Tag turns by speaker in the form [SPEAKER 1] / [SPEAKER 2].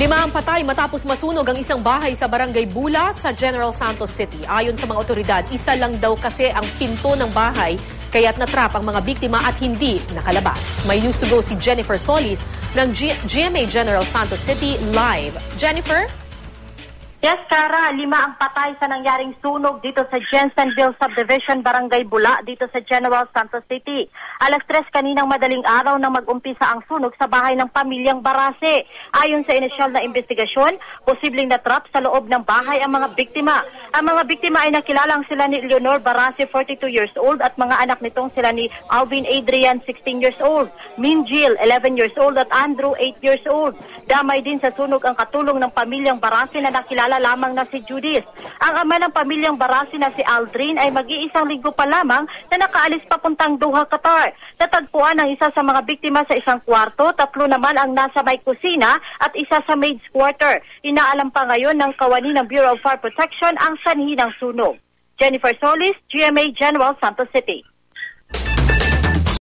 [SPEAKER 1] 5 ang patay matapos masunog ang isang bahay sa Barangay Bula sa General Santos City. Ayon sa mga otoridad, isa lang daw kasi ang pinto ng bahay kaya't natrap ang mga biktima at hindi nakalabas. May news to go si Jennifer Solis ng GMA General Santos City live. Jennifer?
[SPEAKER 2] Yes, Cara, 5 ang patay sa nangyaring sunog dito sa Jensenville Subdivision, Barangay Bula, dito sa General Santos City. Alas 3 kaninang madaling araw nang mag-umpisa ang sunog sa bahay ng pamilyang Barase. Ayon sa inisyal na investigasyon, posibleng natrap sa loob ng bahay ang mga biktima. Ang mga biktima ay nakilalang sila ni Leonor Barase, 42 years old, at mga anak nitong sila ni Alvin Adrian, 16 years old, Minjil, 11 years old, at Andrew, 8 years old. Damay din sa sunog ang katulong ng pamilyang Barase na nakilala lamang na si Judith. Ang ama ng pamilyang Barase na si Aldrin ay mag-iisang linggo pa lamang na nakaalis papuntang Doha, Qatar. Natagpuan ang isa sa mga biktima sa isang kwarto, 3 naman ang nasa may kusina at isa sa maid's quarter. Inaalam pa ngayon ng kawani ng Bureau of Fire Protection ang sanhi ng sunog. Jennifer Solis, GMA General Santos City.